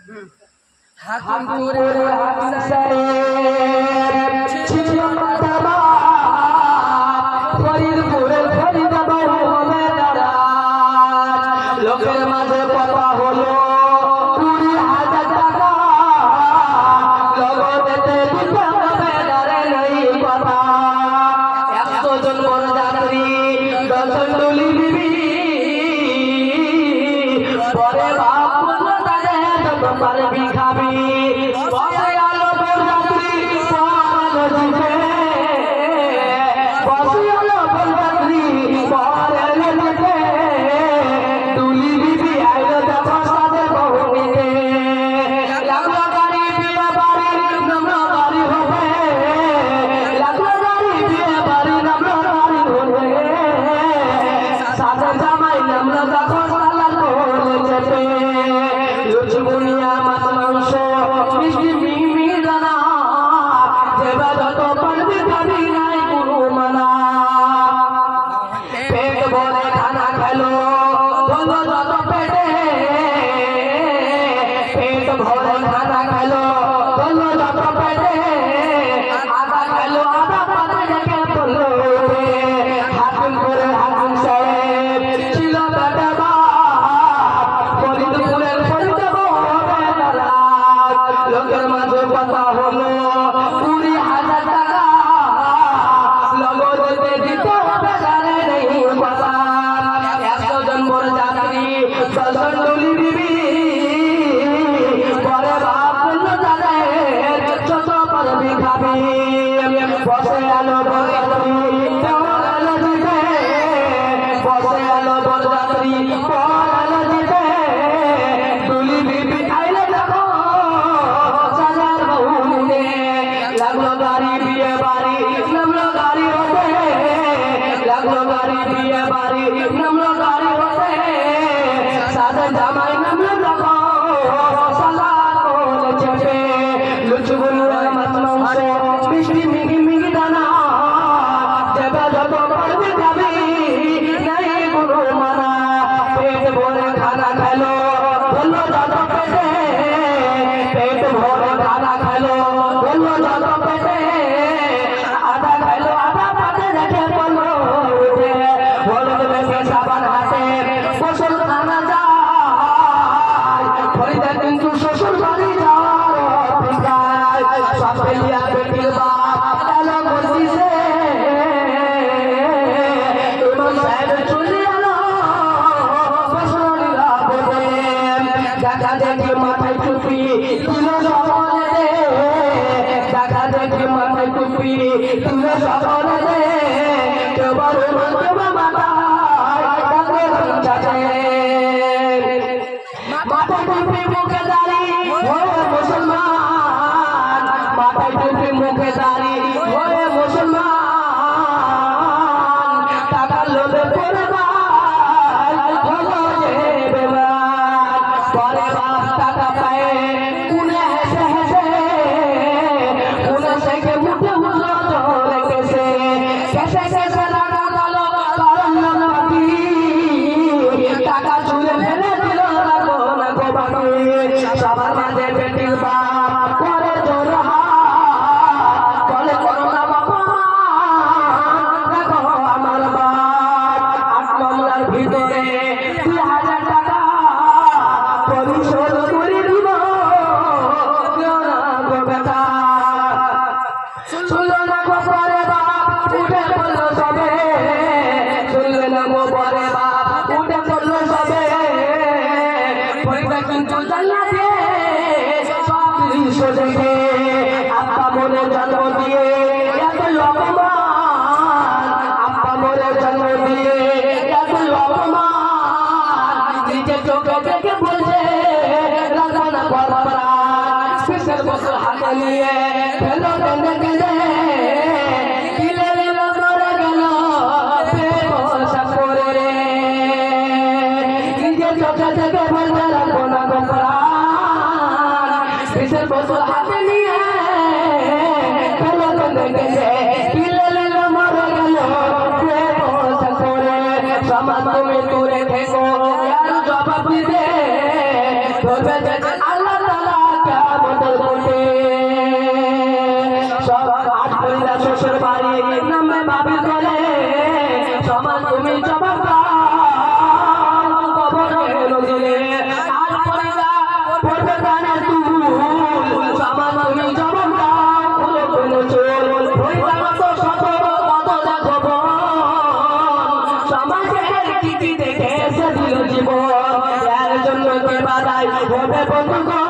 হাকিমপুরের হাকিমসারে ছিল মাতাবা ফরিদপুরের ফরিদ বাবুমে দাঁড়া লোকের মাঝে কথা হলো 20,000 টাকা লগতেতে দিতে হবে দাঁড়ে নেই কথা 100 জন বরযাত্রী 10 জন ডুলি বিবি পরে বাপ বলল তাদের যত পারবি খাবি বসে আলো বরযাত্রী পরালো জিতে বসে আলো বরযাত্রী পরালো জিতে ডুলি বিবি আইলো দেখো সাথে বহু নিতে লাগলো গাড়ি বিয়ে বাড়ি নম্র গাড়ি হবে লাগলো গাড়ি বিয়ে বাড়ি নম্র গাড়ি হবে সাথে জামাই নম্র দেখো সালাল করে যেতে লুচবুনিয়া মাছ মাংস মিষ্টি মিমি দানা দেবা যত পারবি খাবি নাই কোনো মানা পেট ভরে খানা খেলো বললো যত পেটে পেট ভরে খানা খেলো বললো যত পেটে আধা খেলো আধা পাতে রেখে বললো হাকিমপুরের হাকিম সাহেব ছিল বেটা ফরিদপুরের ফরিদ বাবুমে দাঁড়া লোকের মাঝে কথা হলো 20,000 টাকা লগতে দিতে হবে জানে নেই কথা 100 জন বরযাত্রী 10 জন ডুলি বিবি পরে বাপ বলল তাদের যত পারবি খাবি বসে আলো বরযাত্রী পরালো জিতে বসে আলো বরযাত্রী পরালো জিতে ডুলি বিবি আইলে দেখো সাজার বহু নিতে লাগলো গাড়ি বিয়ে বাড়ি নামলো গাড়ি হতে লাগলো গাড়ি বিয়ে বাড়ি নামলো গাড়ি হতে সাথে জামাই নামলো দেখো সালাদ করে চেপে লুচবুনিয়া মাছ মাংস মিষ্টি মিহি মিহি দানা দেবে যত পারবি খাবি নাই কোনো মানা পেট ভরে খানা খেলো বললো যত পেটে পেট ভরে খানা খেলো বললো যত পেটে আধা খেলো আধা পাতে রেখে বললো উঠে বলদ বেশে সাবান হাতে গোসল খানা যায় ফরিদে কিন্তু শ্বশুর বাড়ি যাওয়ার অপেক্ষায় সব ফেলিয়া বেটির বাপ এলো মসজিদে ইমাম সাহেব চলে এলো বসরিরা বলে দেখা দেখি মাথায় টুপি দিল সকলে রে দেখা দেখি মাথায় টুপি দিল সকলে রে কেবল কেবা মাথায় ডাকে চাচে মাথায় টুপি মুখে দাড়ি হয়ে মুসলমান মাথায় টুপি মুখে দাড়ি হয়ে মুসলমান টাকা লোভে পড়ে ভাই হলো যে বেমান পরে বাপ টাকা পায়ে কুনে হেসে হেসে কুনে থেকে মুঠে মুঠো ধরে কেসে কেসে কেসে রাখা গেল কারণ নাকি টাকা ছুঁড়ে ফেলে দিল রাখো না গো বাকি সবার মাঝে বেটির বাপ করে জোর হাত বলে করো না বাবা দেখো আমার বাপ 8 মামলার ভিতরে 2,000 টাকা পরিশোধ করে দিব কেউ না গো বেটা শুনলো না গো পরে বাপ উঠে পড়লো সবে শুনলো না গো পরে বাপ উঠে পড়লো সবে পরিবার কিন্তু জান্নাতে সব দৃশ্য দেখে আব্বা মনে জন্ম দিয়ে এত অপমান আব্বা মনে জন্ম দিয়ে এত অপমান নিজের চোখে দেখে বলছে রাজানা পরপরা স্পেশাল বছর হাতে নিয়ে ফেলো কেঁদে কেঁদে কিলে নিল মরে গেল বেবসা করে রে নিজের চোখে দেখে বলছে রাজানা পরপরা স্পেশাল বছর হাতে নিয়ে ফেলো কেঁদে কেঁদে কিলে নিল মরে গেল বেবসা করে সমাজ তুমি দূরে থেকো আর জবাব দিতে ধরবে আল্লাহ পারি নামে ভাবি চলে সমাজ তুমি চমৎকার কবরে নদীরে আর পরিদা পড়বে গানে তুল সমাজ তুমি চমৎকার ফুলে ফুলে চোল পরিদা মতো শত কত দেখো সমাজের কি দেখে সে দিল জীবন এর জন্য কে বাধাই হবে বন্ধুগণ